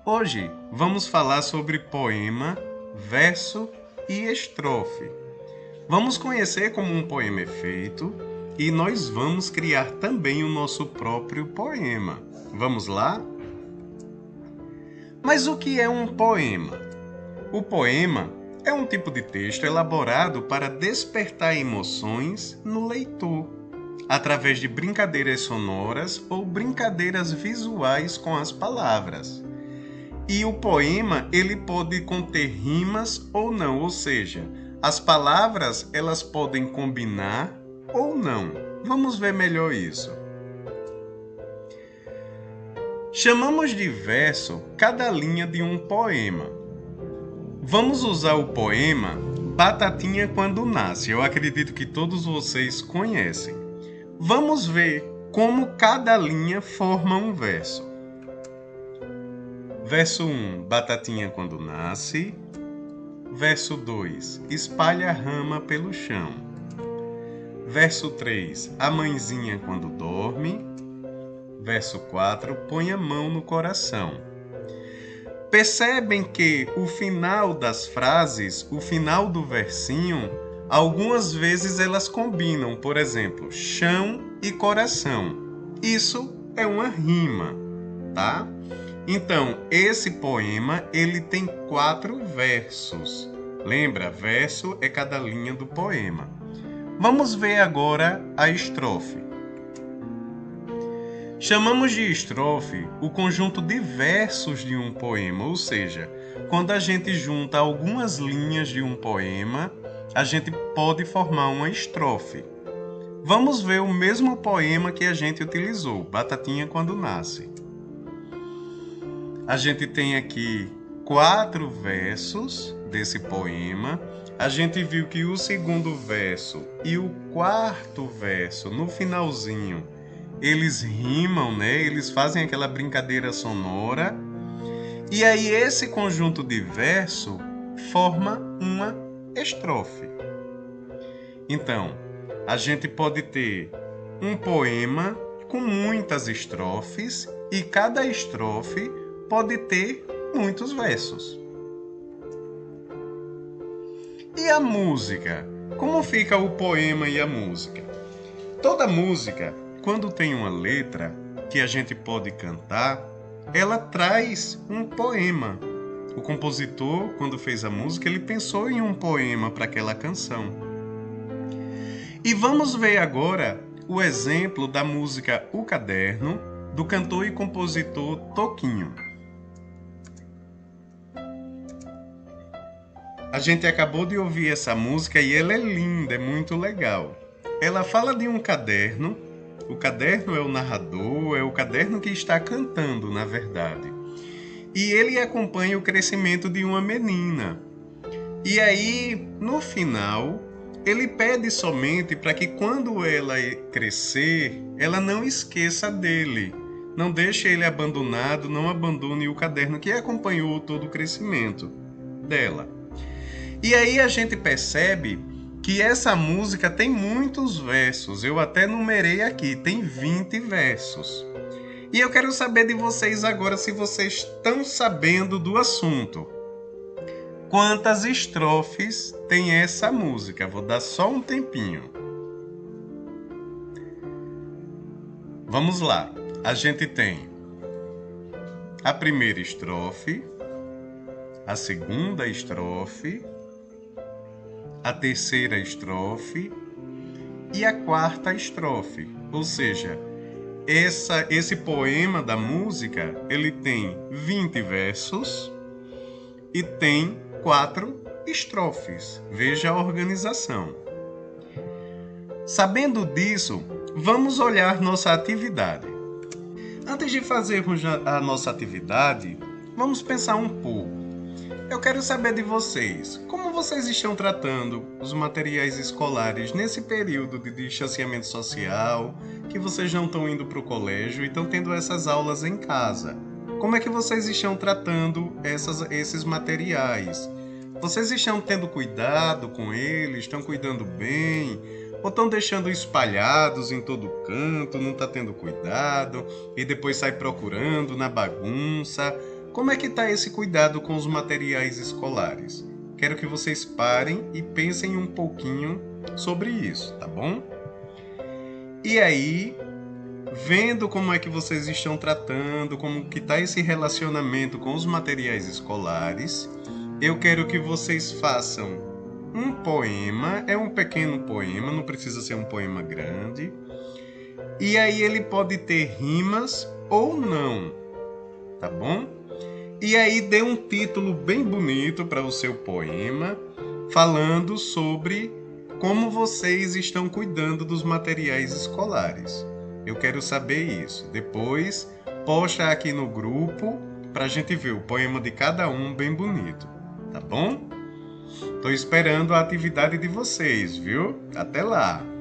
Hoje vamos falar sobre poema, verso e estrofe. Vamos conhecer como um poema é feito e nós vamos criar também o nosso próprio poema. Vamos lá? Mas o que é um poema? O poema é um tipo de texto elaborado para despertar emoções no leitor, através de brincadeiras sonoras ou brincadeiras visuais com as palavras. E o poema, ele pode conter rimas ou não, ou seja, as palavras, elas podem combinar ou não. Vamos ver melhor isso. Chamamos de verso cada linha de um poema. Vamos usar o poema Batatinha Quando Nasce. Eu acredito que todos vocês conhecem. Vamos ver como cada linha forma um verso. Verso 1, Batatinha quando nasce. Verso 2, espalha a rama pelo chão. Verso 3, a mãezinha quando dorme. Verso 4, põe a mão no coração. Percebem que o final das frases, o final do versinho, algumas vezes elas combinam, por exemplo, chão e coração. Isso é uma rima, tá? Então, esse poema, ele tem 4 versos. Lembra, verso é cada linha do poema. Vamos ver agora a estrofe. Chamamos de estrofe o conjunto de versos de um poema, ou seja, quando a gente junta algumas linhas de um poema, a gente pode formar uma estrofe. Vamos ver o mesmo poema que a gente utilizou, Batatinha Quando Nasce. A gente tem aqui 4 versos desse poema. A gente viu que o segundo verso e o quarto verso, no finalzinho, eles rimam, né? Eles fazem aquela brincadeira sonora. E aí esse conjunto de verso forma uma estrofe. Então, a gente pode ter um poema com muitas estrofes e cada estrofe pode ter muitos versos. E a música? Como fica o poema e a música? Toda música, quando tem uma letra que a gente pode cantar, ela traz um poema. O compositor, quando fez a música, ele pensou em um poema para aquela canção. E vamos ver agora o exemplo da música O Caderno, do cantor e compositor Toquinho. A gente acabou de ouvir essa música e ela é linda, é muito legal. Ela fala de um caderno, o caderno é o narrador, é o caderno que está cantando, na verdade. E ele acompanha o crescimento de uma menina. E aí, no final, ele pede somente para que quando ela crescer, ela não esqueça dele. Não deixe ele abandonado, não abandone o caderno que acompanhou todo o crescimento dela. E aí a gente percebe que essa música tem muitos versos. Eu até numerei aqui, tem 20 versos. E eu quero saber de vocês agora se vocês estão sabendo do assunto. Quantas estrofes tem essa música? Vou dar só um tempinho. Vamos lá. A gente tem a primeira estrofe, a segunda estrofe, a terceira estrofe e a quarta estrofe. Ou seja, esse poema da música, ele tem 20 versos e tem 4 estrofes. Veja a organização. Sabendo disso, vamos olhar nossa atividade. Antes de fazermos a nossa atividade, vamos pensar um pouco. Eu quero saber de vocês, como vocês estão tratando os materiais escolares nesse período de distanciamento social, que vocês não estão indo para o colégio e estão tendo essas aulas em casa. Como é que vocês estão tratando esses materiais? Vocês estão tendo cuidado com eles? Estão cuidando bem? Ou estão deixando espalhados em todo canto, não está tendo cuidado e depois sai procurando na bagunça? Como é que está esse cuidado com os materiais escolares? Quero que vocês parem e pensem um pouquinho sobre isso, tá bom? E aí, vendo como é que vocês estão tratando, como que está esse relacionamento com os materiais escolares, eu quero que vocês façam um poema, é um pequeno poema, não precisa ser um poema grande. E aí ele pode ter rimas ou não, tá bom? E aí dê um título bem bonito para o seu poema, falando sobre como vocês estão cuidando dos materiais escolares. Eu quero saber isso. Depois, posta aqui no grupo para a gente ver o poema de cada um bem bonito, tá bom? Tô esperando a atividade de vocês, viu? Até lá!